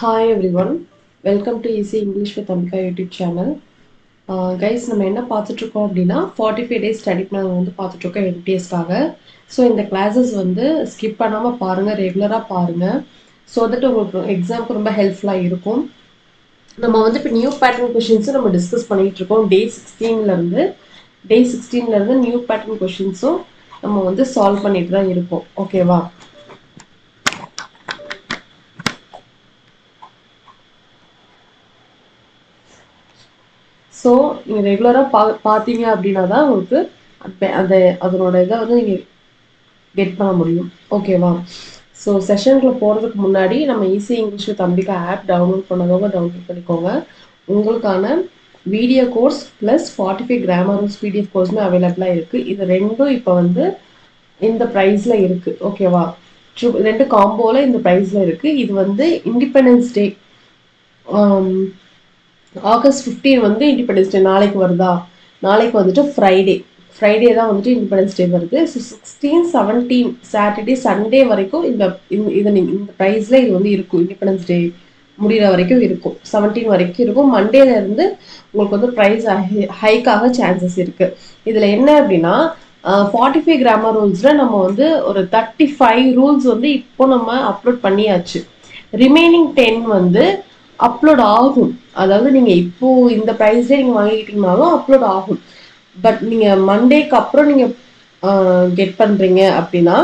Hi everyone, welcome to Easy English with Ambika YouTube channel. Guys, நம்ம என்ன பார்த்துட்டு இருக்கோம் அப்படின்னா 45 days ஸ்டடி பிளான் வந்து பார்த்துட்டு இருக்கோம் MTSக்காக. ஸோ இந்த கிளாஸஸ் வந்து ஸ்கிப் பண்ணாமல் பாருங்கள், ரெகுலராக பாருங்கள். ஸோ தட் உங்களுக்கு எக்ஸாமுக்கு ரொம்ப ஹெல்ப்ஃபுல்லாக இருக்கும். நம்ம வந்து இப்போ நியூ பேட்டர்ன் கொஷின்ஸும் நம்ம டிஸ்கஸ் பண்ணிகிட்டு இருக்கோம். டே 16லேருந்து நியூ பேட்டர்ன் கொஷின்ஸும் நம்ம வந்து சால்வ் பண்ணிட்டு தான் இருக்கோம். ஓகேவா? ஸோ நீங்கள் ரெகுலராக பார்த்தீங்க அப்படின்னா தான் உங்களுக்கு அதனோட இதை வந்து நீங்கள் கெட் பண்ண முடியும். ஓகேவா? ஸோ செஷனுக்குள்ள போகிறதுக்கு முன்னாடி நம்ம easy English with Ambika app download பண்ணதவங்க டவுன்லோட் பண்ணிக்கோங்க. உங்களுக்கான video course plus 45 grammar rules PDF கோர்ஸுமே அவைலபிளாக இருக்குது. இது ரெண்டும் இப்போ வந்து இந்த ப்ரைஸில் இருக்குது. ஓகேவா? ரெண்டு காம்போவில் இந்த ப்ரைஸில் இருக்குது. இது வந்து இண்டிபெண்டன்ஸ் டே August 15 வந்து இண்டிபெண்டன்ஸ் டே நாளைக்கு வருதா? நாளைக்கு வந்துட்டு ஃப்ரைடே தான் வந்துட்டு இண்டிபெண்டன்ஸ் டே வருது. ஸோ 16, 17 சாட்டர்டே சண்டே வரைக்கும் இந்த ப்ரைஸில் இது வந்து இருக்கும். இண்டிபெண்டன்ஸ் டே முடிகிற வரைக்கும் இருக்கும். 17 வரைக்கும் இருக்கும். மண்டேலேருந்து உங்களுக்கு வந்து ப்ரைஸ் ஹைக்காக சான்சஸ் இருக்குது. இதில் என்ன அப்படின்னா 45 கிராமர் ரூல்ஸில் நம்ம வந்து ஒரு 35 ரூல்ஸ் வந்து இப்போ நம்ம அப்லோட் பண்ணியாச்சு. ரிமைனிங் 10 வந்து அப்லோட் ஆகும். அதாவது நீங்கள் இப்போ இந்த ப்ரைஸ்லேயே நீங்கள் வாங்கிக்கிட்டீங்கனாலும் அப்லோட் ஆகும். பட் நீங்கள் மண்டேக்கு அப்புறம் நீங்கள் கெட் பண்ணுறீங்க அப்படின்னா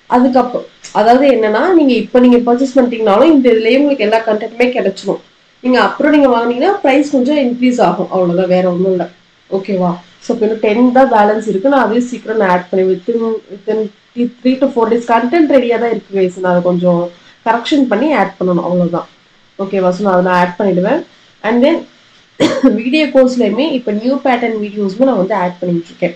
அதுக்கப்புறம் அதாவது என்னன்னா நீங்கள் பர்ச்சேஸ் பண்ணிட்டீங்கனாலும் இந்த இதுலேயே உங்களுக்கு எல்லா கண்டென்ட்டுமே கிடைச்சிடும். நீங்கள் அப்புறம் நீங்கள் வாங்கினீங்கன்னா ப்ரைஸ் கொஞ்சம் இன்க்ரீஸ் ஆகும். அவ்வளோதான், வேற ஒன்றும் இல்லை. ஓகேவா? ஸோ இப்போ இன்னும் 10 தான் பேலன்ஸ் இருக்குது. நான் அதையும் சீக்கிரம் நான் ஆட் பண்ணி வித்தின் 3 to 4 days கண்டென்ட் ரெடியாக தான் இருக்குது கைஸ். நான் அதை கொஞ்சம் கரெக்ஷன் பண்ணி ஆட் பண்ணணும், அவ்வளோதான். ஓகேவா? ஸோ நான் அதை ஆட் பண்ணிவிடுவேன். அண்ட் தென் வீடியோ கோர்ஸ்லையுமே இப்போ நியூ பேட்டர்ன் வீடியோஸுமே நான் வந்து ஆட் பண்ணிட்டு இருக்கேன்.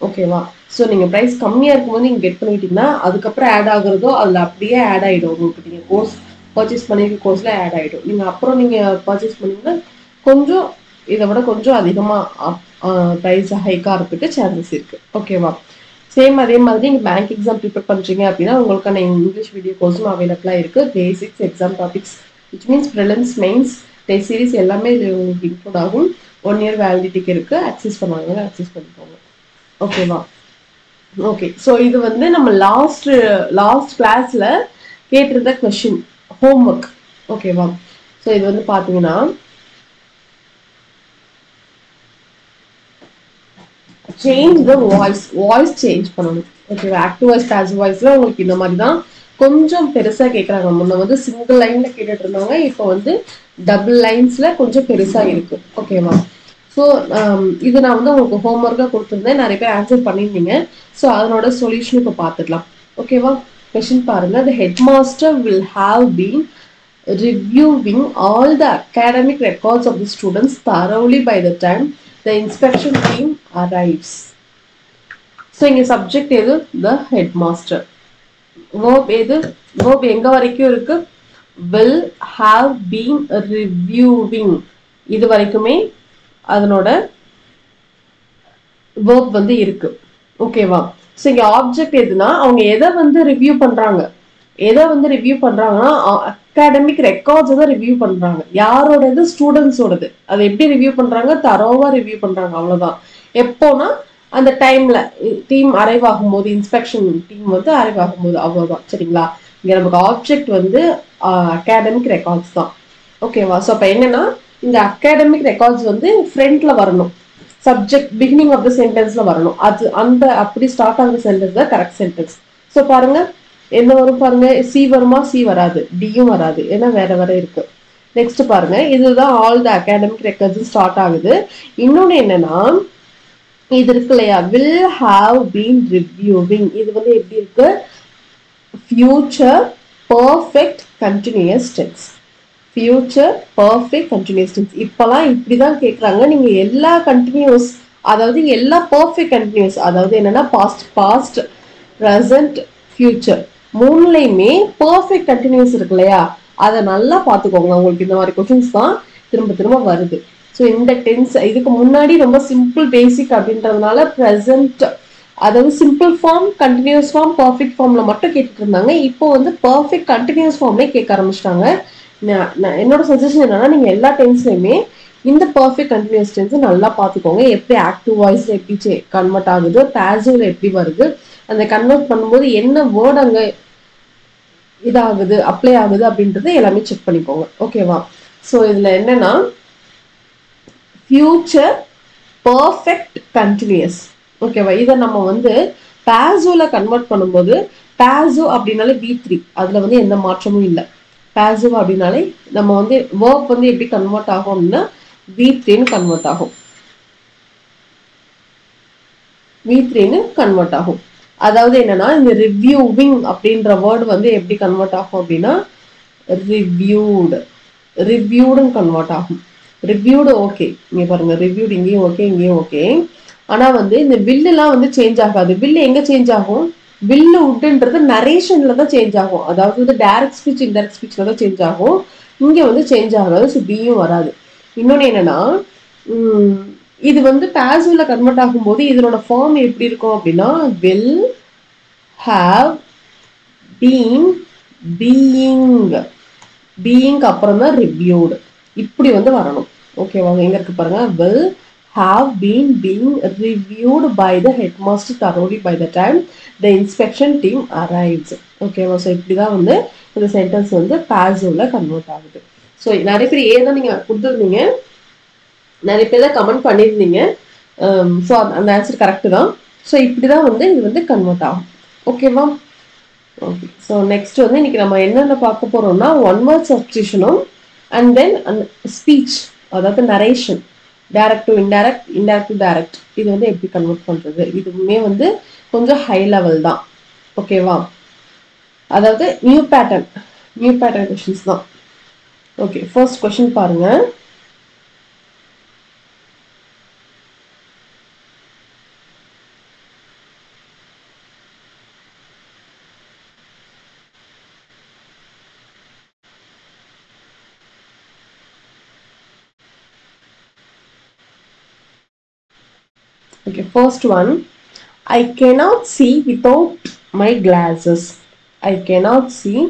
ஓகேவா? ஸோ நீங்கள் ப்ரைஸ் கம்மியாக இருக்கும்போது நீங்கள் கெட் பண்ணிட்டீங்கன்னா அதுக்கப்புறம் ஆட் ஆகுறதோ அதில் அப்படியே ஆட் ஆகிடும். உங்களுக்கு நீங்கள் கோர்ஸ் பர்ச்சேஸ் பண்ணியிருக்க கோர்ஸில் ஆட் ஆகிடும். நீங்கள் அப்புறம் நீங்கள் பர்ச்சேஸ் பண்ணிங்கன்னா கொஞ்சம் இதை விட கொஞ்சம் அதிகமாக ப்ரைஸ் ஹைக்காக இருக்கிறதுக்கு சான்சஸ் இருக்குது. ஓகேவா? சேம் அதே மாதிரி நீங்கள் பேங்க் எக்ஸாம் ப்ரிப்பேர் பண்ணுறீங்க அப்படின்னா உங்களுக்கான இங்கிலீஷ் வீடியோ கோர்ஸும் அவைலபிளாக இருக்குது. Basics, exam topics, which means prelims, mains, test series எல்லாமே இதில் உங்களுக்கு இன்க்ளூட் ஆகும். 1 year வேலிடிட்டிக்கு இருக்குது. ஆக்சஸ் பண்ணுவாங்க, ஆக்சஸ் பண்ணிக்கோங்க. ஓகேவா? ஓகே. ஸோ இது வந்து நம்ம லாஸ்ட் கிளாஸில் கேட்டிருந்த கொஷின் ஹோம்ஒர்க். ஓகேவா? ஸோ இது வந்து பார்த்தீங்கன்னா சேஞ்ச் த வாய்ஸ் சேஞ்ச் பண்ணணும். ஓகேவா? ஆக்டிவ் வாய்ஸ், பேசிவ் வாய்ஸ்ல உங்களுக்கு இந்த மாதிரி தான் கொஞ்சம் பெருசா கேட்குறாங்க. முன்ன வந்து சிங்கிள் லைன்ல கேட்டுட்டு இருந்தாங்க, இப்போ வந்து டபுள் லைன்ஸ்ல கொஞ்சம் பெருசா இருக்கு. ஓகேவா? ஸோ இது நான் வந்து உங்களுக்கு ஹோம்ஒர்க்காக கொடுத்துருந்தேன். நிறைய பேர் ஆன்சர் பண்ணியிருந்தீங்க. ஸோ அதனோட சொல்யூஷன் இப்போ பார்த்துக்கலாம். ஓகேவா? கொஷின் பாருங்க. The headmaster will have been reviewing all the academic records of the students thoroughly by the time the inspection team arrives. So இங்கே சப்ஜெக்ட் எது? The headmaster. verb எது? verb எங்க வரைக்கும் இருக்கு? will have been reviewing. இது வரைக்குமே அதனோட verb வந்து இருக்கு. ஓகேவா? ஸோ இங்க ஆப்ஜெக்ட் எதுனா அவங்க எதை வந்து ரிவ்யூ பண்றாங்கன்னா அகாடமிக் ரெக்கார்ட்ஸ் தான் ரிவ்யூ பண்றாங்க. யாரோடது? ஸ்டூடெண்ட்ஸோடது. அதை எப்படி ரிவ்யூ பண்றாங்க? தரோவா ரிவ்யூ பண்றாங்க. அவ்வளவுதான். எப்போனா அந்த டைம்ல டீம் அரைவ் ஆகும்போது, இன்ஸ்பெக்ஷன் டீம் வந்து அரைவ் ஆகும்போது, அவ்வளவுதான். சரிங்களா? இங்க நமக்கு ஆப்ஜெக்ட் வந்து அகாடமிக் ரெக்கார்ட்ஸ் தான். ஓகேவா? ஸோ அப்ப என்னன்னா இந்த அகாடமிக் ரெக்கார்ட்ஸ் வந்து ஃப்ரண்ட்ல வரணும். சப்ஜெக்ட் பிகினிங் ஆஃப் த சென்டென்ஸ்ல வரணும். அது அந்த அப்படி ஸ்டார்ட் ஆகுற சென்டென்ஸ் தான் கரெக்ட் சென்டென்ஸ். ஸோ பாருங்க என்ன வரும் பாருங்க. சி வருமா? சி வராது. டியும் வராது. ஏன்னா வேற இருக்கு. நெக்ஸ்ட் பாருங்க, இதுதான் all the academic records start ஆகுது. இன்னொன்னு என்னன்னா இது இருக்கு இல்லையா, will have been reviewing. இது வந்து எப்படி இருக்கு? Future perfect continuous tense. Future perfect continuous tense. இப்பெல்லாம் இப்படிதான் கேட்குறாங்க. நீங்க எல்லா கண்டினியூஸ், அதாவது எல்லா பர்ஃபெக்ட் கண்டினியூஸ், அதாவது என்னன்னா பாஸ்ட், ப்ரெசன்ட், ஃபியூச்சர் மூணுலையுமே பர்ஃபெக்ட் கண்டினியூஸ் இருக்கு இல்லையா, அதை நல்லா பார்த்துக்கோங்க. உங்களுக்கு இந்த மாதிரி கொஸ்டின்ஸ் தான் திரும்ப வருது. ஸோ இந்த டென்ஸ் இதுக்கு முன்னாடி ரொம்ப சிம்பிள் பேசிக் அப்படின்றதுனால ப்ரெசன்ட், அதாவது simple form, continuous form, perfect ஃபார்ம்ல மட்டும் கேட்டுட்டு இருந்தாங்க. இப்போ வந்து பர்ஃபெக்ட் கண்டினியூஸ் ஃபார்ம்லேயே கேட்க ஆரம்பிச்சிட்டாங்க. என்னோட சஜஷன் என்னன்னா நீங்க எல்லா டென்ஸ்லயுமே இந்த பர்ஃபெக்ட் கண்டினியூஸ் டென்ஸ் நல்லா பார்த்துக்கோங்க. எப்படி ஆக்டிவ் வாய்ஸ்ல எப்படி கன்வெர்ட் ஆகுது, பாசிவ்ல எப்படி வருது, அந்த கன்வெர்ட் பண்ணும்போது என்ன வேர்ட் அங்க இதாகுது அப்ளை ஆகுது அப்படின்றது எல்லாமே செக் பண்ணிக்கோங்க. ஓகேவா? ஸோ இதுல என்னன்னா ஃபியூச்சர் பர்ஃபெக்ட் கண்டினியூஸ். ஓகேவா? இதை நம்ம வந்து பாசிவ்ல கன்வெர்ட் பண்ணும்போது பாசிவ் அப்படின்னாலே V3, அதுல வந்து எந்த மாற்றமும் இல்லை. பாசிவ் அப்படின்னாலே நம்ம வந்து வேர்ப் வந்து எப்படி கன்வெர்ட் ஆகும் அப்படின்னா V3ன்னு கன்வெர்ட் ஆகும். V3ன்னு கன்வெர்ட் ஆகும். அதாவது என்னன்னா இந்த ரிவ்யூவிங் அப்படின்ற வேர்டு வந்து எப்படி கன்வெர்ட் ஆகும் அப்படின்னா ரிவ்யூடு, ரிவ்யூடுன்னு கன்வெர்ட் ஆகும். ரிவ்யூடு ஓகே, இங்க பாருங்க ரிவ்யூடு இங்கேயும் ஓகே இங்கேயும் ஓகே. ஆனா வந்து இந்த வில்லுலாம் வந்து சேஞ்ச் ஆகாது. வில்லு எங்க சேஞ்ச் ஆகும்? வில்லு உட்ன்றது நரேஷன்ல தான் சேஞ்ச் ஆகும். அதாவது வந்து டைரக்ட் ஸ்பீச் இன்டைரக்ட் ஸ்பீச்ல தான் சேஞ்ச் ஆகும். இங்க வந்து சேஞ்ச் ஆகாது. ஸோ பியும் வராது. இன்னொன்னு என்னன்னா இது வந்து பாசிவ்ல கன்வெர்ட் ஆகும்போது இதனோட ஃபார்ம் எப்படி இருக்கும் அப்படின்னா will have been being, being அப்புறம் தான் reviewed இப்படி வந்து வரணும். ஓகேவா? எங்க இருக்கு பாருங்க, will have been being reviewed by the headmaster thoroughly by the time the inspection team arrives. ஓகேவா? ஸோ இப்படிதான் வந்து இந்த சென்டென்ஸ் வந்து பாசிவ்ல கன்வெர்ட் ஆகுது. ஸோ நிறைய பேர் ஏதான் நீங்க கொடுத்துருந்தீங்க, நிறைய பேர் தான் கமெண்ட் பண்ணியிருந்தீங்க. ஸோ அந்த ஆன்சர் கரெக்டு தான். ஸோ இப்படி தான் வந்து இது வந்து கன்வெர்ட் ஆகும். ஓகேவா? ஓகே. ஸோ நெக்ஸ்ட் வந்து இன்னைக்கு நம்ம என்னென்ன பார்க்க போறோம்னா ஒன் வேர்ட் சப்ஸ்டியூஷனும் அண்ட் தென் அந்த ஸ்பீச், அதாவது narration, direct to indirect, indirect to direct, இது வந்து எப்படி கன்வெர்ட் பண்றது, இதுவுமே வந்து கொஞ்சம் ஹை லெவல் தான். ஓகேவா? அதாவது நியூ பேட்டர்ன் கொஸ்டின்ஸ் தான். ஓகே, ஃபர்ஸ்ட் கொஸ்டின் பாருங்க. Okay, first one. I cannot see without my glasses. I cannot see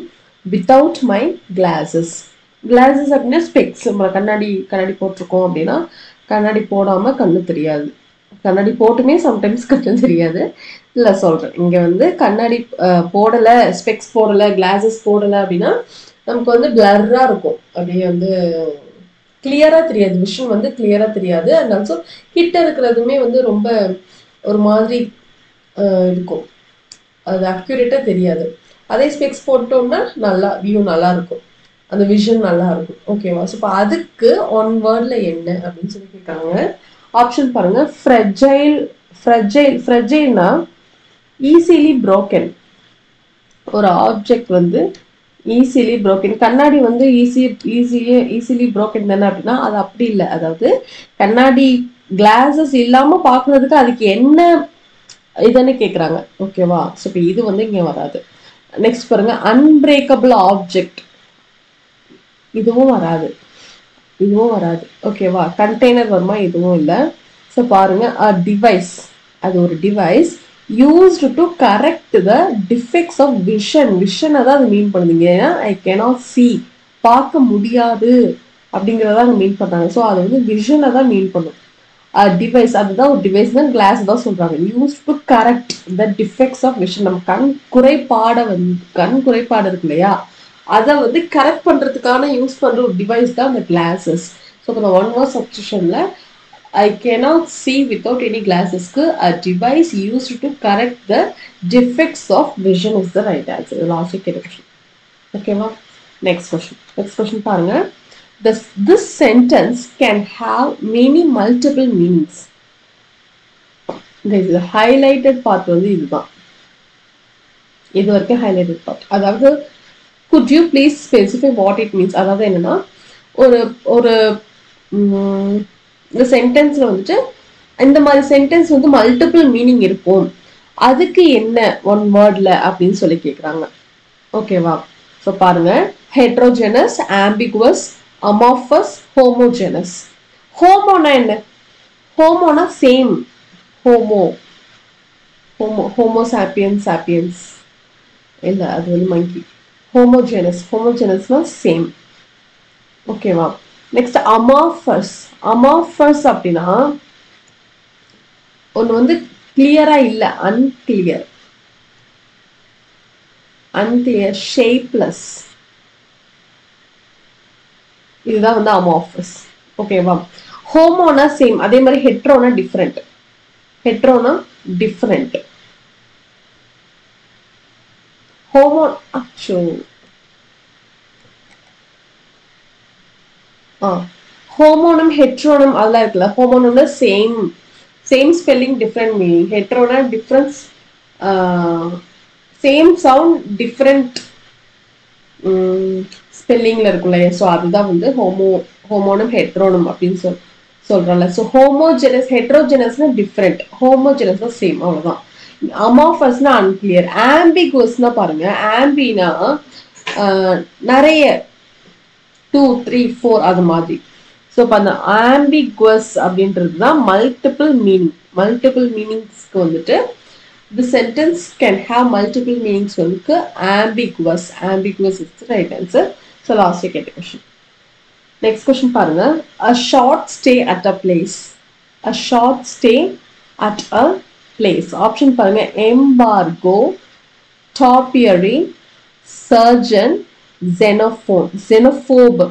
without my glasses. Glasses அப்படின்னா ஸ்பெக்ஸ். நம்ம கண்ணாடி போட்டிருக்கோம் அப்படின்னா கண்ணாடி போடாம கண்ணு தெரியாது. கண்ணாடி போட்டுமே சம்டைம்ஸ் கண்ணு தெரியாது. இல்லை சொல்றேன், இங்க வந்து கண்ணாடி போடலை, ஸ்பெக்ஸ் போடலை, கிளாஸஸ் போடலை அப்படின்னா நமக்கு வந்து பிளர்ரா இருக்கும். அப்படியே வந்து கிளியரா தெரியாது, விஷன் வந்து கிளியரா தெரியாது. அண்ட் ஆல்சோ கிட்ட இருக்கிறதுமே வந்து ரொம்ப ஒரு மாதிரி இருக்கும், அது அக்யூரேட்டா தெரியாது. அதே ஸ்பெக்ஸ் போட்டோம்னா நல்லா வியூ நல்லா இருக்கும், அந்த விஷன் நல்லா இருக்கும். ஓகேவா? ஸோ இப்போ அதுக்கு ஒன் வேர்ட்ல என்ன அப்படின்னு சொல்லி கேட்காங்க. ஆப்ஷன் பாருங்க. ஃப்ரெஜைல்னா ஈஸிலி புரோக்கன். ஒரு ஆப்ஜெக்ட் வந்து ஈஸிலி புரோக்கன். கண்ணாடி வந்து ஈஸிலி புரோக்கன் தானே அப்படின்னா அது அப்படி இல்லை. அதாவது கண்ணாடி கிளாஸஸ் இல்லாம பாக்குறதுக்கு அதுக்கு என்ன இதுன்னு கேக்குறாங்க. ஓகேவா? ஸோ இப்போ இது வந்து இங்க வராது. நெக்ஸ்ட் பாருங்க, அன்பிரேக்கபிள் ஆப்ஜெக்ட், இதுவும் வராது. ஓகேவா? கண்டெய்னர் வருமா? இதுவும் இல்லை. ஸோ பாருங்க, டிவைஸ், அது ஒரு device used to correct the defects of vision. விஷனை தான் அது மீன் பண்ணுதுங்க. ஏன்னா ஐ cannot see, பார்க்க முடியாது அப்படிங்கிறத மீன் பண்றாங்க. ஸோ அது வந்து விஷனை தான் மீன் பண்ணும். டிவைஸ், அதுதான் ஒரு டிவைஸ் தான், கிளாஸ் தான் சொல்றாங்க. Use to correct the defects of vision. நம்ம கண் குறைபாடு இருக்கு இல்லையா, அதை வந்து கரெக்ட் பண்றதுக்கான யூஸ் பண்ற ஒரு டிவைஸ் தான் அந்த கிளாஸஸ். ஸோ இப்போ ஒன் வேர்ட் சப்ஸ்டியூஷன்ல I cannot see without any glasses. A device used to correct the defects of vision is the right answer. Last question. Okay, ma? Next question பாருங்க. This sentence can have many multiple meanings. Guys, the highlighted part வந்து இதுதான். இது வரைக்கும் highlighted part. அதாவது could you please specify what it means? அதாவது என்னன்னா ஒரு இந்த சென்டென்ஸ்ல வந்துட்டு இந்த மாதிரி சென்டென்ஸ் வந்து மல்டிபிள் மீனிங் இருக்கும், அதுக்கு என்ன ஒன் வேர்ட்ல அப்படின்னு சொல்லி கேக்குறாங்க. ஓகேவா? ஸோ பாருங்க, ஹெட்ரோஜெனஸ், ஆம்பிகுவஸ், அமார்ஃபஸ், ஹோமோஜெனஸ். ஹோமோனா என்ன? ஹோமோனா சேம். ஹோமோ சாப்பியன்ஸ் இல்லை, அது வந்து மங்கி. ஹோமோஜெனஸ்னா சேம். ஓகேவா? Next amorphous. அமார்ஃபஸ் அப்படின்னா ஒன்று வந்து கிளியரா இல்லை, அன்கிளியர், அன்கிளியர், ஷேப்லெஸ், இதுதான் வந்து அமார்ஃபஸ். ஓகேவா? ஹோமோனா சேம், அதே மாதிரி ஹெட்ரோனா டிஃப்ரெண்ட். ஹெட்ரோனா டிஃப்ரெண்ட். ஹோமோ அச்சோ ஹோமோனம் ஹெட்ரோனம் அதெல்லாம் இருக்குல்ல. ஹோமோனம்னா same, same spelling different meaning. ஹெட்ரோனா டிஃப்ரென்ஸ், சேம் சவுண்ட் டிஃப்ரெண்ட் ஸ்பெல்லிங்ல இருக்குல்ல. ஸோ அதுதான் வந்து ஹோமோனம் ஹெட்ரோனம் அப்படின்னு சொல்றோம்ல. ஸோ ஹோமோஜெனஸ், ஹெட்ரோஜெனஸ்னா டிஃப்ரெண்ட், ஹோமோஜெனஸ்னா சேம், அவ்வளவுதான். அமார்ஃபஸ்னா அன்கிளியர். ஆம்பிகுவஸ்னா பாருங்க, ஆம்பினா நிறைய 2 3 4 அது மாதிரி. ஸோ இப்போ அந்த ஆம்பிகுவஸ் அப்படின்றது தான் மல்டிபிள் மீனிங். மல்டிபிள் மீனிங்ஸ்க்கு வந்துட்டு the sentence can have multiple meanings வந்து ambiguous. Ambiguous is the right answer. So last get a question. Next question பாருங்க. A short stay at a place. A short stay at a place. Option பாருங்க, embargo, topiary, surgeon, xenophobe. Xenophobe.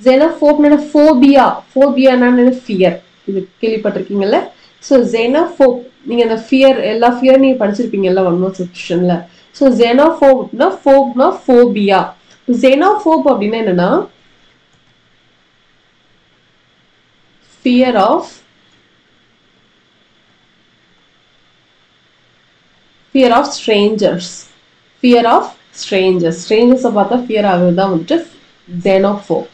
Xenophobe na phobia. Phobia na fear. இது கேள்விப்பட்டிருக்கீங்கல்ல. So xenophobe, நீங்க அந்த fear, எல்லா fear நீங்க படிச்சிருப்பீங்கல்ல one more செக்ஷன்ல. So xenophobeனா ஃபோப்னா phobia. xenophobe அப்படின்னா என்னன்னா fear of strangers. Fear of strangers. strangers பார்த்தா ஃபியர் ஆகுது தான் வந்துட்டு xenophobe.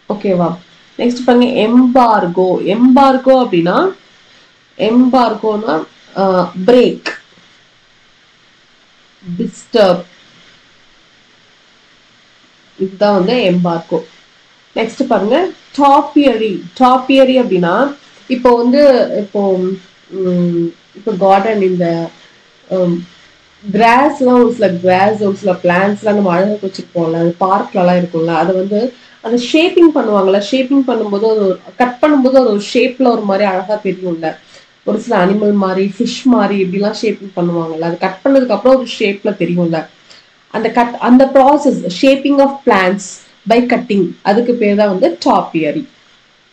ஓகேவா? நெக்ஸ்ட் பாருங்க, எம்பார்கோ. எம்பார்கோ அப்படின்னா எம்பார்கோனா பிரேக், டிஸ்டர்ப், இதுதான் வந்து எம்பார்கோ. நெக்ஸ்ட் பாருங்க, டாப்பியரி. டாப்பியரி அப்படின்னா இப்போ வந்து இப்போ கார்டன், இந்த கிராஸ்லாம் ஒரு சில கிராஸ், ஒரு சில பிளான்ஸ்லாம் நம்ம அழகாக வச்சுருப்போம்ல, அது பார்க்லலாம் இருக்கும்ல, அதை வந்து அந்த ஷேப்பிங் பண்ணுவாங்கல்ல. ஷேப்பிங் பண்ணும்போது அது கட் பண்ணும்போது அது ஒரு ஷேப்ல ஒரு மாதிரி அழகா தெரியும்ல. ஒரு சில அனிமல் மாதிரி, ஃபிஷ் மாதிரி இப்படிலாம் ஷேப்பிங் பண்ணுவாங்கல்ல. அது கட் பண்ணதுக்கு அப்புறம் ஒரு ஷேப்ல தெரியும்ல. அந்த process shaping of plants by cutting, அதுக்கு பேர் தான் வந்து டாப்பியரி.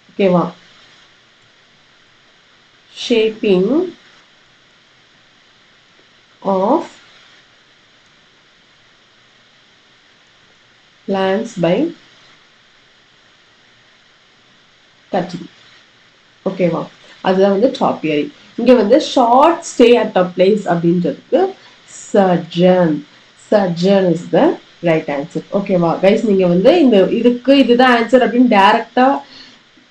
ஓகேவா? Shaping of plants by cutting. ஓகேவா? அதுதான் வந்து டாப்பியரி. இங்க வந்து short stay at a place அப்படின்றதுக்கு sojourn. Sojourn is the right answer. ஓகேவா கைஸ்? நீங்க வந்து இந்த இதுக்கு இதுதான் ஆன்சர் அப்படின்னு டைரக்டா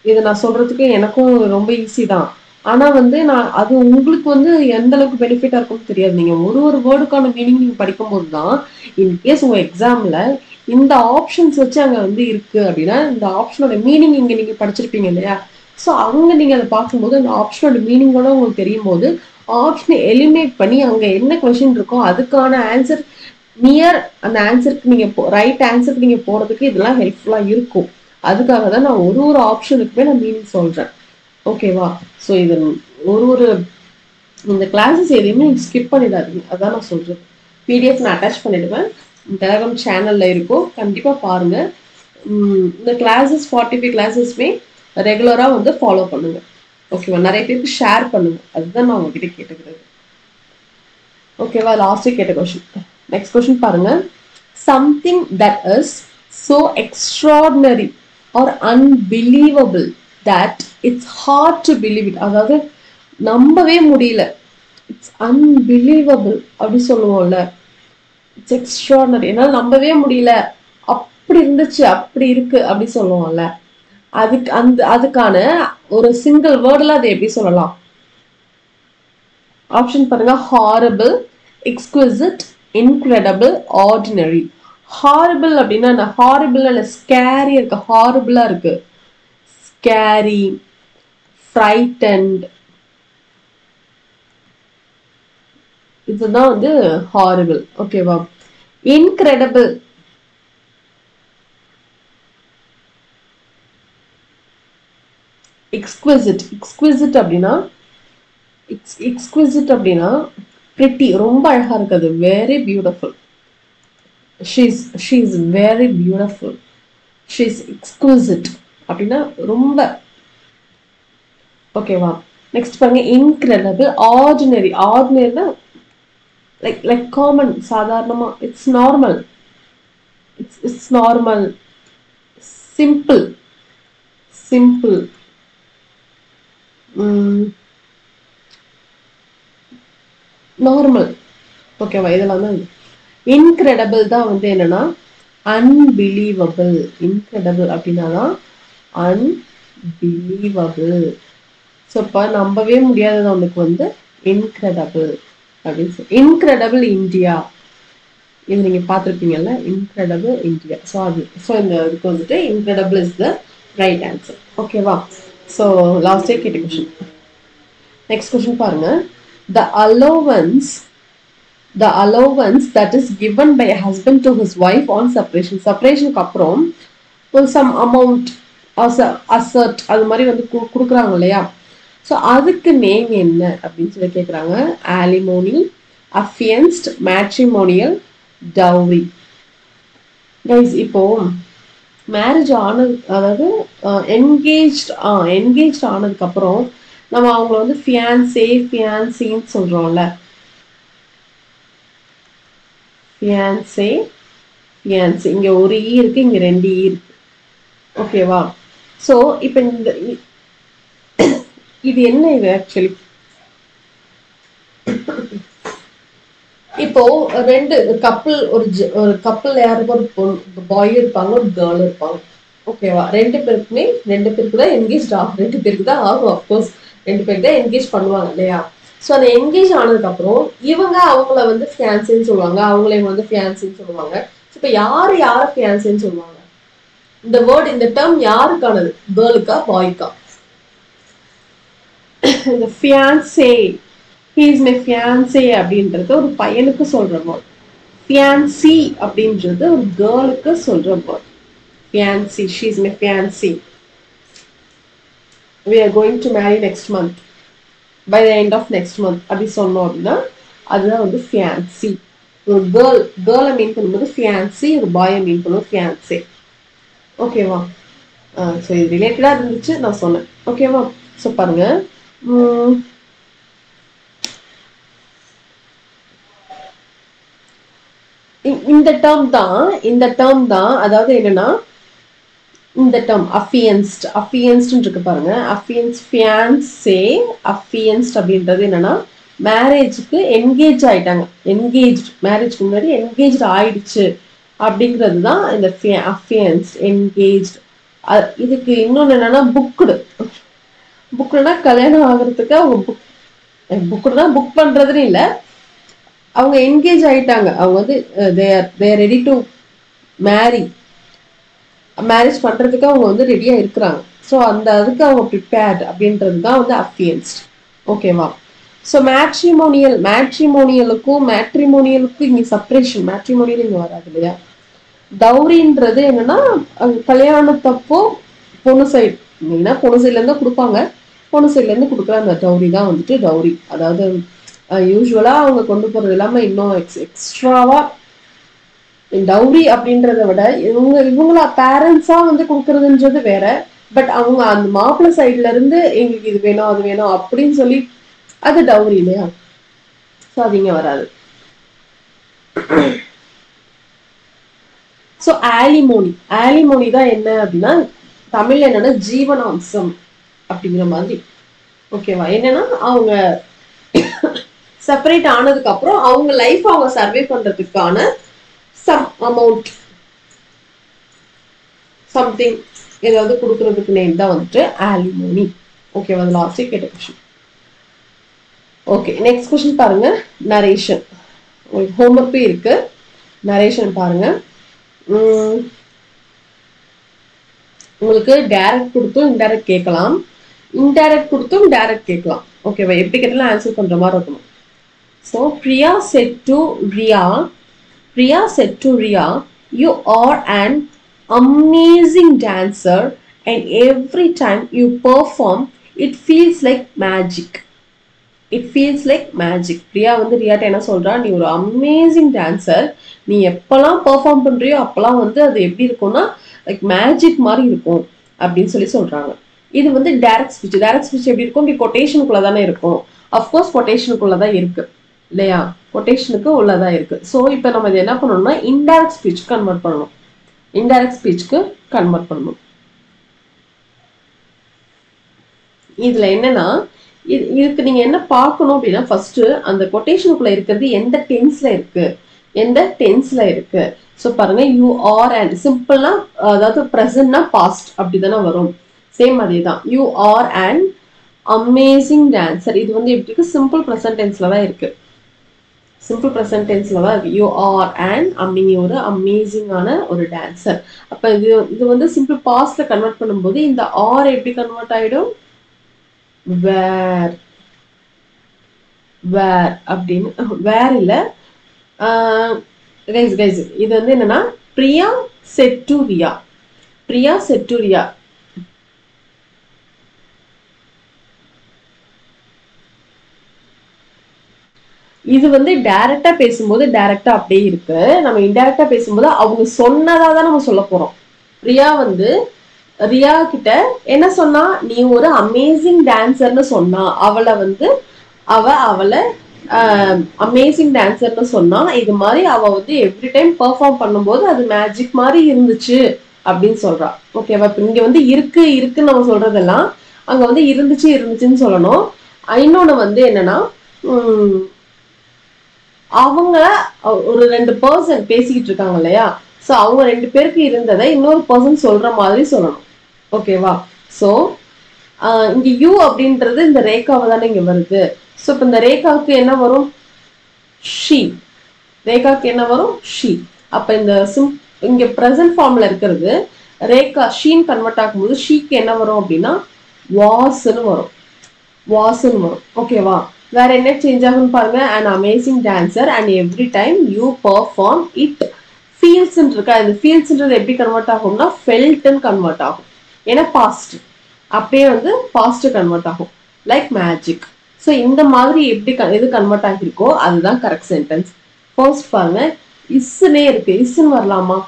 இதை நான் சொல்றதுக்கு எனக்கும் ரொம்ப ஈஸி தான். ஆனா வந்து நான் அது உங்களுக்கு வந்து எந்த அளவுக்கு பெனிஃபிட்டா இருக்கும்னு தெரியாது. நீங்க ஒரு ஒரு வேர்டுக்கான மீனிங் நீங்க படிக்கும்போது தான், இன்கேஸ் உங்க எக்ஸாம்ல இந்த ஆப்ஷன்ஸ் வச்சு அங்க வந்து இருக்கு அப்படின்னா இந்த ஆப்ஷனோட மீனிங் இங்க நீங்க படிச்சிருப்பீங்க இல்லையா? ஸோ அங்க நீங்க அதை பார்க்கும்போது அந்த ஆப்ஷனோட மீனிங்கோட உங்களுக்கு தெரியும் போது ஆப்ஷனை எலிமினேட் பண்ணி அங்க என்ன கொஸ்டின் இருக்கோ அதுக்கான ஆன்சர் நியர் அந்த ஆன்சருக்கு நீங்க ரைட் ஆன்சருக்கு நீங்க போறதுக்கு இதெல்லாம் ஹெல்ப்ஃபுல்லா இருக்கும். அதுக்காக தான் நான் ஒரு ஒரு ஆப்ஷனுக்குமே நான் மீனிங் சொல்றேன். ஓகேவா? ஸோ இது ஒரு இந்த கிளாஸஸ் எதையுமே நீங்க ஸ்கிப் பண்ணிடாதீங்க, அதான் நான் சொல்றேன். பிடிஎஃப் நான் அட்டாச் பண்ணிடுவேன், டெலகிராம் சேனல்ல இருக்கும், கண்டிப்பா பாருங்க. இந்த கிளாஸஸ் 45 கிளாஸஸ்மே ரெகுலரா வந்து ஃபாலோ பண்ணுங்க. ஓகேவா? நிறைய பேருக்கு ஷேர் பண்ணுங்க, அதுதான் நான் உங்ககிட்ட கேட்டுக்கிறது. ஓகேவா? லாஸ்ட் கேட்ட கொஸ்டின். நெக்ஸ்ட் கொஸ்டின் பாருங்க. Something that is so extraordinary or unbelievable that it's hard to believe it. அதாவது நம்பவே முடியல, இட்ஸ் அன்பிலீவபிள் அப்படி சொல்லுவோம்ல. இட்ஸ் எக்ஸ்ட்ராடனரி, என்னால் நம்பவே முடியல, அப்படி இருந்துச்சு, அப்படி இருக்கு அப்படி சொல்லுவோம்ல. அதுக்கான ஒரு சிங்கிள் வேர்டில் அதை எப்படி சொல்லலாம்? ஆப்ஷன் பாருங்க. Horrible, exquisite, incredible, ordinary. Horrible அப்படின்னா ஹாரிபிள் இல்ல, ஸ்கேரி இருக்கு, ஹாரிபிளா இருக்கு, ஸ்கேரி, ஃப்ரைட்டன்ட், இதுதான் வந்து ஹாரிபிள். ஓகேவா? இன்க்ரெடிபிள், எக்ஸ்குவிசிட் அப்படின்னா எக்ஸ்குவிசிட் அப்படின்னா பிரிட்டி, ரொம்ப அழகா இருக்குது. Very beautiful. She is very beautiful. She is exquisite அப்படின்னா ரொம்ப. ஓகேவா? நெக்ஸ்ட் பாருங்க, இன்கிரெடிபிள். ஆர்டினரினா லைக் காமன், சாதாரணமா. It's normal. It's normal. Simple. Normal. ஓகேவா? இதெல்லாம் தான். இன்கிரெடிபிள் தான் வந்து என்னன்னா அன்பிலீவபிள். இன்கிரெடிபிள் அப்படின்னா தான் அன்பிலீவபிள். ஸோ இப்போ நம்பவே முடியாதது அவனுக்கு வந்து இன்கிரெடிபிள் அப்படின்னு சொல்லி. இன்கிரெடிபிள் இந்தியா, இது நீங்க பார்த்துருப்பீங்கல்ல, இன்கிரெடிபிள் இந்தியா. ஸோ இந்த இதுக்கு வந்துட்டு incredible is the right answer. ஓகேவா? ஸோ லாஸ்டே கேட்ட கொஸ்டின். நெக்ஸ்ட் கொஸ்டின் பாருங்க. The allowance that is given by a husband to his wife on separation. செப்பரேஷனுக்கு அப்புறம் ஒரு சம் அமௌண்ட் அசர்ட் அது மாதிரி வந்து கொடுக்குறாங்க இல்லையா? ஸோ அதுக்கு நேம் என்ன அப்படின்னு சொல்லி கேட்குறாங்க. ஆலிமோனி, அஃபியன்ஸ்ட், மேட்ரிமோனியல், டவுரி. கைஸ், இப்போ மேரேஜ் ஆனது, அதாவது என்கேஜ் ஆனதுக்கு அப்புறம் நம்ம அவங்கள வந்து ஃபியான்சின்னு சொல்றோம்ல. ஃபியான்சி, இங்க ஒரு ஈ இருக்கு, இங்க 2 ஈ இருக்கு. ஓகேவா? ஸோ இப்போ இது என்ன? இது ஆக்சுவலி இப்போ 2 கப்பிள், ஒரு கப்பிள் யாருக்கு ஒரு பாய் இருப்பாங்க, ஒரு கேர்ள் இருப்பாங்க. ஓகேவா? 2 பேருக்கு தான் என்கேஜ் ஆகும். 2 பேருக்கு தான் ஆகும். அப்கோர்ஸ் 2 பேருக்கு தான் என்கேஜ் பண்ணுவாங்க இல்லையா? ஸோ அந்த என்கேஜ் ஆனதுக்கு அப்புறம் இவங்க அவங்கள வந்து ஃபியான்சின்னு சொல்லுவாங்க, அவங்களே வந்து ஃபியான்சின்னு சொல்லுவாங்க. இப்போ யாரை ஃபியான்சின்னு சொல்லுவாங்க? இந்த வேர்ட், இந்த டேர்ம் யாருக்கானது? கேர்ளுக்கா, பாய்க்கா? இந்த fiancée, he is my fiancé அப்படின்றது ஒரு பையனுக்கு சொல்ற வேர்ட். ஃபியான்சி அப்படின்றது ஒரு கேர்ளுக்கு சொல்ற word. Fiancée, she is my fiancé. We are going to marry next month. By the end of next month அப்படி சொன்னோம் அப்படின்னா அதுதான் வந்து ஃபியான்சி. ஒரு கேர்ளை மீன் பண்ணும்போது ஃபியான்சி, ஒரு பாயை மீன் பண்ணும்போது ஃபியான்சே. ஓகேவா? ஸோ இது ரிலேட்டடாக இருந்துச்சு, நான் சொன்னேன். ஓகேவா? ஸோ பாருங்க, இந்த டேர்ம் தான் அதாவது என்னன்னா, இந்த டேர்ம் அஃபியன்ஸ்ட் இருக்கு பாருங்க. அஃபியன்ஸ், ஃபியான்சே, அஃபியன்ஸ்ட் அப்படின்றது என்னன்னா மேரேஜுக்கு என்கேஜ் ஆயிட்டாங்க. மேரேஜ்க்கு முன்னாடி என்கேஜ் ஆயிடுச்சு அப்படிங்கிறது தான் இந்த அஃபியன்ஸ்ட், என்கேஜ். இதுக்கு இன்னொன்று என்னன்னா புக்குனா கல்யாணம் ஆகிறதுக்கு அவங்க புக்குனா புக் பண்றதுன்னு இல்லை, அவங்க என்கேஜ் ஆயிட்டாங்க. அவங்க வந்து they are ready to marriage பண்றதுக்கு அவங்க வந்து ரெடியா இருக்கிறாங்க. ஸோ அதுக்கு அவங்க ப்ரிப்பேர்ட் அப்படின்றது தான் வந்து அஃபியன்ஸ்ட். ஓகேவா? ஸோ மேட்ரிமோனியலுக்கும் இங்கே செப்பரேஷன், மேட்ரிமோனியல் இங்கே வராது இல்லையா? டவுரின்றது என்னன்னா கல்யாணத்தப்போ பொண்ணு சைடு, மெயினா பொண்ணு சைட்ல இருந்து கொடுப்பாங்க. பொண்ணு சைட்ல இருந்து கொடுக்குற அந்த டவுரி தான் வந்துட்டு டவுரி. அதாவது யூஸ்வலா அவங்க கொண்டு போறது எல்லாமே இன்னும் எக்ஸ்ட்ராவா. டவுரி அப்படின்றத விட இவங்களா பேரண்ட்ஸா வந்து கொடுக்கறதுன்றது வேற. பட் அவங்க அந்த மாப்பிள்ளை சைட்ல இருந்து எங்களுக்கு இது வேணும் அது வேணும் அப்படின்னு சொல்லி அது டவுரி இல்லையா? ஸோ அது இங்க வராது. ஸோ ஆலிமோனி தான் என்ன அப்படின்னா தமிழ்ல என்னன்னா ஜீவனாம்சம் அப்படிங்கிற மாதிரி. ஓகேவா? என்னன்னா அவங்க செப்பரேட் ஆனதுக்கு அப்புறம் அவங்க லைஃப் அவங்க சர்வே பண்றதுக்கான சம் அமௌண்ட், சம்திங் ஏதாவது கொடுக்கறதுக்கு நேம் தான் வந்துட்டு ஆலிமோனி. ஓகேவா? லாஸ்ட் கேட்ட கொஸ்டின். ஓகே, நெக்ஸ்ட் கொஸ்டின் பாருங்க. நரேஷன். உங்களுக்கு ஹோம்ஒர்க்கும் இருக்கு. நரேஷன் பாருங்க. உங்களுக்கு டைரக்ட் கொடுத்தும் இன்டைரக்ட் கேட்கலாம், இன்டைரக்ட் கொடுத்தும் டைரக்ட் கேட்கலாம். ஓகேவா? எப்படி கேட்டாலும் ஆன்சர் பண்ற மாதிரி இருக்கணும். So Priya said to Riya, you are an amazing dancer and every time you perform it feels like magic. It feels like magic. Priya வந்து ரியாட்ட என்ன சொல்றா, நீ ஒரு அமேசிங் டான்சர், நீ எப்பெல்லாம் பெர்ஃபார்ம் பண்றியோ அப்பெல்லாம் வந்து அது எப்படி இருக்கும்னா லைக் மேஜிக் மாதிரி இருக்கும் அப்படின்னு சொல்றாங்க. இது வந்து டைரக்ட் ஸ்பீச். டைரக்ட் ஸ்பீச் எப்படி இருக்கும், இப்படி கொட்டேஷனுக்குள்ள தானே இருக்கும். அஃப்கோர்ஸ் கொட்டேஷனுக்குள்ள தான் இருக்கு இல்லையா, கொட்டேஷனுக்கு உள்ளதான் இருக்கு. ஸோ இப்போ நம்ம இது என்ன பண்ணணும்னா இன்டைரக்ட் ஸ்பீச் கன்வெர்ட் பண்ணணும். இன்டைரக்ட் ஸ்பீச்சுக்கு கன்வெர்ட் பண்ணணும். இதுல என்னன்னா இதுக்கு நீங்க என்ன பார்க்கணும் அப்படின்னா ஃபர்ஸ்ட் அந்த கொட்டேஷனுக்குள்ள இருக்கிறது எந்த டென்ஸ்ல இருக்கு, எந்த டென்ஸ்ல இருக்கு. ஸோ பாருங்க, யூ ஆர் அண்ட் சிம்பிள்னா அதாவது ப்ரெசன்ட்னா பாஸ்ட் அப்படிதானே வரும். சேம் அதே தான். You are and amazing dancer. இது வந்து எப்படி இருக்கு, சிம்பிள் ப்ரெசன்ட் டென்ஸ்ல தான் இருக்கு. சிம்பிள் ப்ரெசன்ட் டென்ஸ்ல தான் இருக்கு. யூ ஆர் அண்ட் நீ ஒரு அமேசிங்கான ஒரு டான்சர். அப்ப இது வந்து சிம்பிள் பாஸ்ட்ல கன்வெர்ட் பண்ணும்போது இந்த ஆர் எப்படி கன்வெர்ட் ஆயிடும், வேர். வேர் அப்படின்னு வேர் இல்ல கைஸ் இது வந்து என்னன்னா Priya said to Riya. Priya said to Riya. இது வந்து டைரக்டா பேசும்போது டைரக்டா அப்படியே இருக்கு. நம்ம இன்டைரக்டா பேசும்போது அவங்க சொன்னதா தான் நம்ம சொல்ல போறோம். பிரியா வந்து ரியா கிட்ட என்ன சொன்னா, நீ ஒரு அமேசிங் டான்சர்னு சொன்னா. அவளை அமேசிங் டான்சர்னு சொன்னா. இது மாதிரி அவ வந்து எவ்ரி டைம் பெர்ஃபார்ம் பண்ணும்போது அது மேஜிக் மாதிரி இருந்துச்சு அப்படின்னு சொல்றா. ஓகேவா? இப்ப இங்க வந்து இருக்குன்னு நம்ம சொல்றதெல்லாம் அங்க வந்து இருந்துச்சுன்னு சொல்லணும். இன்னொன்னு வந்து என்னன்னா அவங்க ஒரு 2 பர்சன் பேசிக்கிட்டு இருக்காங்க இல்லையா, சோ அவங்க 2 பேருக்கு இருந்ததை இன்னொரு பர்சன் சொல்ற மாதிரி சொல்லணும். ஓகேவா? சோ இங்க யூ அப்படின்றது இந்த ரேகாவை தானே இங்க வருது. சோ இப்ப இந்த ரேகாவுக்கு என்ன வரும், ஷீ. ரேகாவுக்கு என்ன வரும், ஷீ. அப்ப இந்த இங்க பிரசன்ட் ஃபார்ம்ல இருக்கிறது ரேகா ஷீன் கன்வெர்ட் ஆகும்போது ஷீக்கு என்ன வரும் அப்படின்னா வாஸ்ன்னு வரும். வாஸ்ன்னு வரும். ஓகேவா? வேற என்ன சேஞ்ச் ஆகும்னு பாருங்க. an amazing dancer and every time you perform it feels இருக்கா. இந்த ஃபீல்ஸ்ன்றது எப்படி கன்வெர்ட் ஆகும்னா ஃபெல்ட்னு கன்வெர்ட் ஆகும். ஏன்னா பாஸ்ட் அப்படியே வந்து பாஸ்ட் கன்வெர்ட் ஆகும் லைக் மேஜிக். ஸோ இந்த மாதிரி எப்படி எது கன்வெர்ட் ஆகிருக்கோ அதுதான் கரெக்ட் சென்டென்ஸ். ஃபர்ஸ்ட் பாருங்க, இஸ்ஸுனே இருக்கு. இஸ்ன்னு வரலாமா?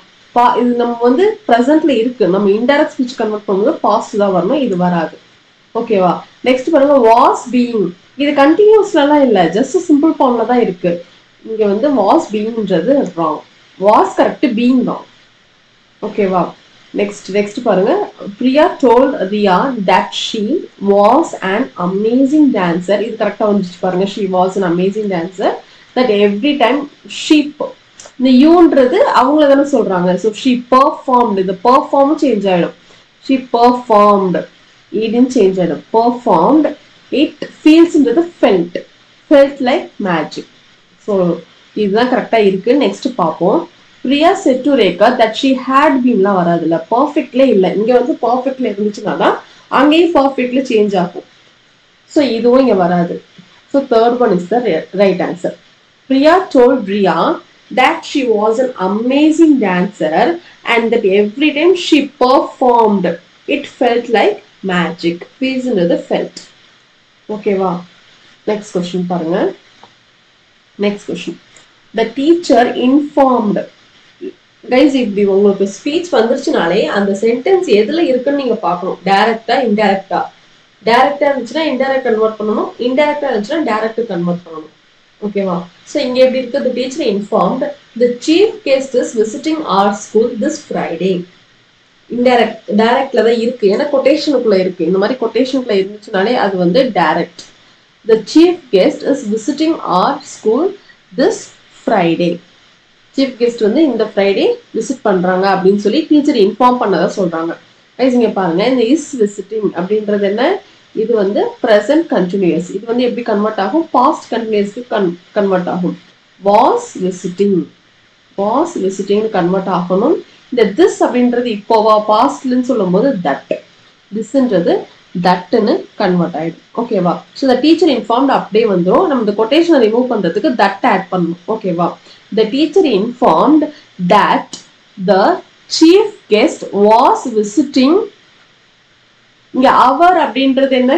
இது நம்ம வந்து ப்ரெசென்ட்ல இருக்கு. நம்ம இன்டைரக்ட் ஸ்பீச் கன்வெர்ட் பண்ணும்போது பாஸ்ட் தான் வரணும், இது வராது. ஓகேவா? நெக்ஸ்ட் பாருங்க, வாஸ் பீயிங். இது கண்டினியூஸ்லாம் இல்ல, ஜஸ்ட் சிம்பிள் ஃபார்ம்ல தான் இருக்கு. இங்க வந்து வாஸ் பீயிங்ன்றது wrong. Was correct, being wrong. ஓகேவா? நெக்ஸ்ட் பாருங்க, Priya told Riya that she was an amazing dancer. இது கரெக்டா வந்துச்சு பாருங்க. she was an amazing dancer that every time she, இந்த யூன்றது அவங்கள தானே சொல்றாங்க. So she performed. இந்த perform சேஞ்ச் ஆயிடும். she performed. இதுன்னு சேஞ்ச் ஆயிடும். performed. it feelsன்றது felt like magic. So இதுதான் கரெக்டா இருக்கு. நெக்ஸ்ட் பார்ப்போம். Priya said to Rekha that she had beenலாம் வராதுல்ல, பர்ஃபெக்ட்ல இல்லை. இங்க வந்து பர்ஃபெக்ட்ல இருந்துச்சுன்னா அங்கேயும் பர்ஃபெக்ட்ல சேஞ்ச் ஆகும். ஸோ இதுவும் இங்க வராது. So third one is the right answer. Priya told Riya that she was an amazing dancer and that every time she performed it felt like magic. feelsன்றது felt. ஓகேவா? நெக்ஸ்ட் கொஸ்டின் பாருங்க. Next question, the teacher informed. Guys, இப்படி உங்களுக்கு speech வந்துருச்சுனாலே அந்த sentence எதுல இருக்குன்னு நீங்க பார்க்கணும். டைரக்டா இன்டைரக்டா. டைரக்டா இருந்துச்சுன்னா இன்டைரக்ட் கன்வெர்ட் பண்ணணும், இன்டைரக்டா இருந்துச்சுன்னா டைரக்ட் கன்வெர்ட் பண்ணணும். ஓகேவா? ஸோ இங்க எப்படி இருக்கு, the teacher informed the chief guest is visiting our school this Friday. டைரக்ட்ல தான் இருக்கு, ஏன்னா கொட்டேஷனுக்குள்ள இருக்கு. இந்த மாதிரி கொட்டேஷனுக்குள்ள இருந்துச்சுனாலே அது வந்து direct. the chief guest is visiting our school this Friday. Chief guest வந்து இந்த ஃப்ரைடே விசிட் பண்றாங்க அப்படின்னு சொல்லி டீச்சர் இன்ஃபார்ம் பண்ணதா சொல்றாங்க. கைஸ் இங்க பாருங்க, இந்த இஸ் விசிட்டிங் அப்படின்றது என்ன, இது வந்து ப்ரெசன்ட் கண்டினியூஸ். இது வந்து எப்படி கன்வெர்ட் ஆகும், பாஸ்ட் கண்டினியூஸ்க்கு கன்வெர்ட் ஆகும். வாஸ் விசிட்டிங், வாஸ் விசிட்டிங்னு கன்வெர்ட் ஆகணும். இந்த திஸ் அப்படின்றது இப்போவா பாஸ்ட்லன்னு சொல்லும் போது தட், திஸ்ன்றது தட்னு கன்வெர்ட் ஆயிடும். ஓகேவா? ஸோ த டீச்சர் இன்ஃபார்ம்டு அப்படியே வந்துடும். நம்ம இந்த கொட்டேஷனை ரிமூவ் பண்றதுக்கு தட் ஆட் பண்ணணும். ஓகேவா? The teacher informed that the chief guest was visiting இங்க அவர் அப்படின்றது என்ன?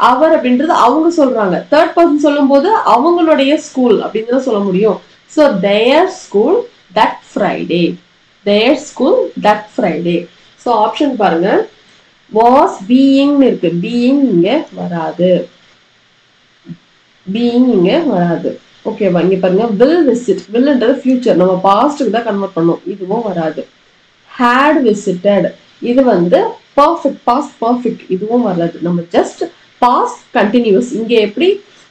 அவர் அப்படின்றது அவங்க சொல்றாங்க. தேர்ட் பர்சன் சொல்லும் போது அவங்களுடைய ஸ்கூல் அப்படின்னு சொல்ல முடியும். So their school that Friday. their school that Friday. So option பாருங்க. was being இருக்கு. being இங்க வராது. being இங்க வராது. ஓகேவா? இங்க பாருங்க will visit. willன்றது ஃபியூச்சர், நம்ம பாஸ்ட்க்கு தான் கன்வெர்ட் பண்ணோம். இதுவும் வராது. had visited இது வந்து perfect, past perfect, இதுவும் வராது. நம்ம ஜஸ்ட் past continuous. இங்க எப்படி?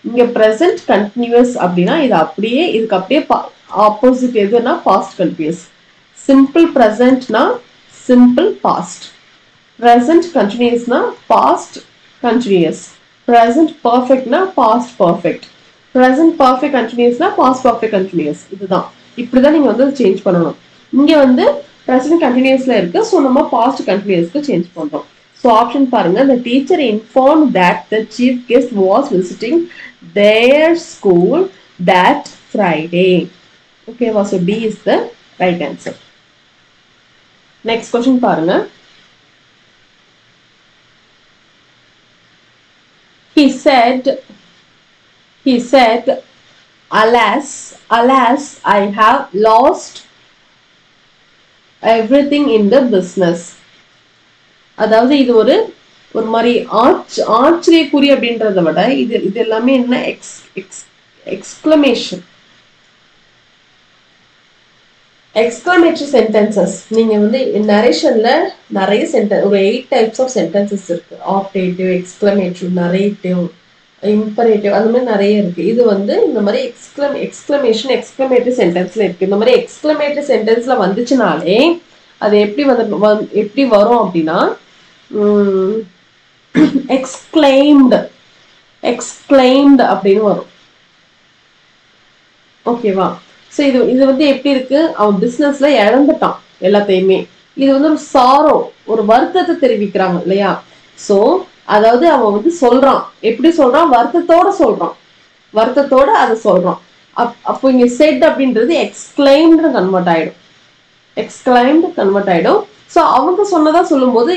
இங்க present continuous அப்படின்னா இது அப்படியே, இதுக்கு அப்படியே ஆப்போசிட் எதுனா past continuous. simple presentனா simple past. present continuousனா past continuous. present perfectனா past perfect. present perfect continuousனா past perfect continuous. இதுதான். இப்படிதான் நீங்க வந்து சேஞ்ச் பண்ணணும். இங்க வந்து present continuousல இருக்கு. ஸோ நம்ம past continuousக்கு சேஞ்ச் பண்றோம். ஸோ ஆப்ஷன் பாருங்க. the teacher informed that the chief guest was visiting their school that Friday. Okay, so B is the right answer. Next question பாருங்க. He said, alas, I have lost everything in the business. அதாவது இது ஒரு மாதிரி ஆச்சரியக்குறி அப்படின்றத விட இது எல்லாமே என்ன? Exclamation, exclamatory sentences. நீங்க வந்து நரேஷன்ல நிறைய சென்டென்ஸ், ஒரு 8 டைப்ஸ் ஆஃப் சென்டென்சஸ் இருக்கு. ஆப்டேட்டிவ், எக்ஸ்க்ளமேட்டரி, நரேட்டிவ், இம்பரேட்டிவ், அந்த மாதிரி நிறைய இருக்கு. இது வந்து இந்த மாதிரி எக்ஸ்க்ளமேஷன், எக்ஸ்க்ளமேட்டரி சென்டென்ஸ்ல இருக்கு. இந்த மாதிரி எக்ஸ்க்ளமேட்டரி சென்டென்ஸ்ல வந்துச்சுனாலே அது எப்படி வரும் அப்படின்னா எக்ஸ்க்ளைம்டு அப்படின்னு வரும். ஓகேவா? ஸோ இது வந்து எப்படி இருக்கு? அவன் பிசினஸ்ல இழந்துட்டான் எல்லாத்தையுமே. இது வந்து ஒரு சாரோ, ஒரு வருத்தத்தை தெரிவிக்கிறாங்க இல்லையா? ஸோ அதாவது அவன் வந்து சொல்றான். எப்படி சொல்றான்? வருத்தத்தோட அதை சொல்றான். அப்போ இங்க செட் அப்படின்றது எக்ஸ்க்ளைம்டு கன்வெர்ட் ஆயிடும். ஸோ அவங்க சொன்னதா சொல்லும் போது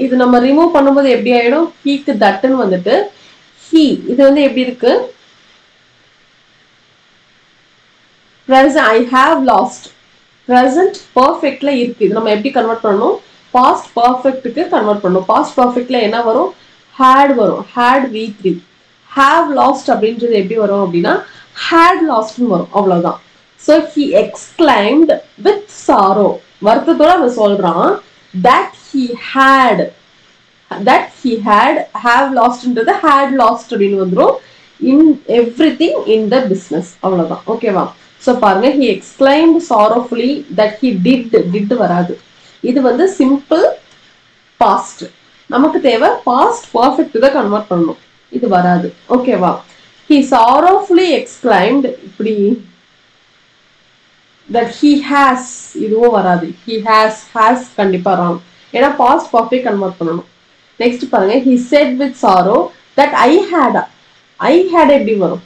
இது நம்ம ரிமூவ் பண்ணும்போது எப்படி ஆயிடும்? ஹீக்கு தட்டுன்னு வந்துட்டு ஹீ, இது வந்து எப்படி இருக்கு? present, I have lost. present perfectல இருக்கு. இது நம்ம எப்படி கன்வெர்ட் பண்ணணும்? past perfectக்கு கன்வெர்ட் பண்ணணும். past perfectல என்ன வரும்? had வரும். had V3. have lost அப்படின்றது எப்படி வரும் அப்படின்னா had lost வரும். அவ்வளவுதான். so he exclaimed with sorrow. வருத்தத்தோட அவன் சொல்றான் that he had have lost ன்றது had lost அப்படின்னு வந்துரும். in everything in the business. அவ்வளவுதான். ஓகேவா? ஸோ பாருங்க, he exclaimed sorrowfully that he did வராது. இது வந்து சிம்பிள் பாஸ்ட். நமக்கு தேவை பாஸ்ட் பர்ஃபெக்ட் தான் கன்வெர்ட் பண்ணணும். இது வராது. ஓகேவா? he sorrowfully exclaimed இப்படி that he has, இதுவும் வராது. he has கண்டிப்பா wrong. ஏன்னா பாஸ்ட் பர்ஃபெக்ட் கன்வெர்ட் பண்ணணும். நெக்ஸ்ட் பாருங்க, he said with sorrow that I had எப்படி வரும்?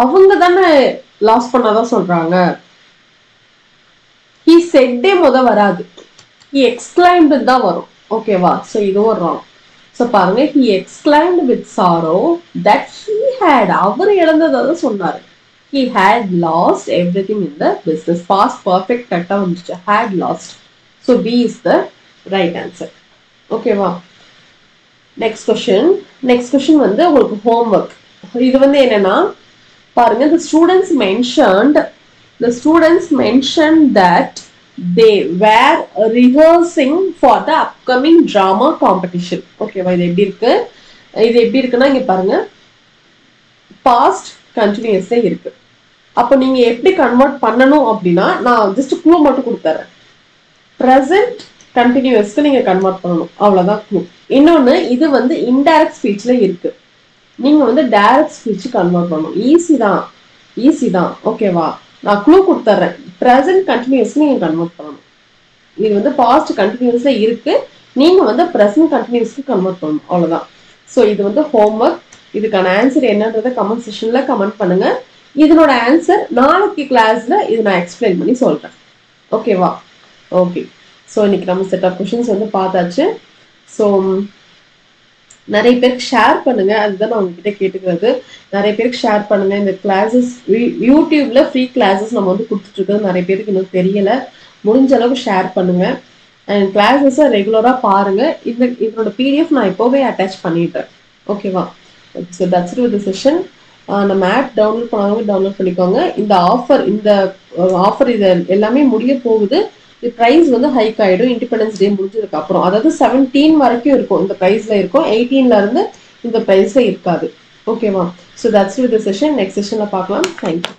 அவங்க தானே லாஸ் பண்ணாதான் சொல்றாங்க. he said வராது. he exclaimed தான் வரும். ஓகேவா? ஸோ இதுவும் wrong. ஸோ பாருங்க, he exclaimed with sorrow that he had, அவர் இழந்ததாக சொன்னாரு. he had lost everything in the business. past perfect கரெக்டா வந்துச்சு. had lost. so B is the right answer. ஓகேவா? நெக்ஸ்ட் கொஸ்டின் வந்து உங்களுக்கு ஹோம்ஒர்க். இது வந்து என்னன்னா பாருங்க, the students mentioned that they were rehearsing for the upcoming drama competition. ஓகேவா? இது எப்படி இருக்குன்னா இங்க பாருங்க, past continuously இருக்கு. அப்போ நீங்க எப்படி கன்வெர்ட் பண்ணணும் அப்படின்னா நான் ஜஸ்ட் க்ளூ மட்டும் கொடுத்துறேன். present continuousக்கு நீங்க கன்வெர்ட் பண்ணணும். அவ்வளவுதான் க்ளூ. இன்னொன்னு, இது வந்து இன்டைரக்ட் ஸ்பீச்ல இருக்கு. நீங்க வந்து டைரக்ட் ஸ்பீச் கன்வெர்ட் பண்ணணும். ஈஸி தான். ஓகேவா? நான் க்ளூ கொடுத்துறேன். present continuous நீங்க கன்வெர்ட் பண்ணணும். இது வந்து பாஸ்ட் கண்டினியூஸ்ல இருக்கு. நீங்க வந்து present continuousக்கு கன்வெர்ட் பண்ணணும். அவ்வளவுதான். ஸோ இது வந்து ஹோம்ஒர்க். இதுக்கான ஆன்சர் என்னன்றதை கமெண்ட் செக்ஷன்ல கமெண்ட் பண்ணுங்க. இதனோட ஆன்சர் நாளைக்கு கிளாஸ்ல இது நான் எக்ஸ்பிளைன் பண்ணி சொல்றேன். ஓகேவா? ஓகே. ஸோ இன்னைக்கு நம்ம செட் ஆஃப் கொஷின்ஸ் வந்து பார்த்தாச்சு. ஸோ நிறைய பேருக்கு ஷேர் பண்ணுங்க, அதுதான் நான் உங்ககிட்ட கேட்டுக்கிறது. நிறைய பேருக்கு ஷேர் பண்ணுங்க. இந்த கிளாஸஸ் யூடியூப்ல ஃப்ரீ கிளாஸஸ் நம்ம வந்து கொடுத்துட்டு இருக்கிறது நிறைய பேருக்கு இன்னும் தெரியல. முடிஞ்ச அளவுக்கு ஷேர் பண்ணுங்க அண்ட் கிளாஸஸை ரெகுலராக பாருங்க. இதனோட பிடிஎஃப் நான் இப்போவே அட்டாச் பண்ணிட்டேன். ஓகேவா? So that's it with the session. நம்ம ஆப் டவுன்லோட் பண்ணாதவங்க டவுன்லோட் பண்ணிக்கோங்க. இந்த ஆஃபர் இது எல்லாமே முடிய போகுது. இந்த ப்ரைஸ் வந்து ஹைக் ஆகிடும் இண்டிபெண்டன்ஸ் டே முடிஞ்சதுக்கு அப்புறம். அதாவது 17 வரைக்கும் இருக்கும், இந்த ப்ரைஸில் இருக்கும். 18ல இருந்து இந்த ப்ரைஸில் இருக்காது. ஓகேவா? So that's with the session. Next செஷனில் பார்க்கலாம். தேங்க்யூ.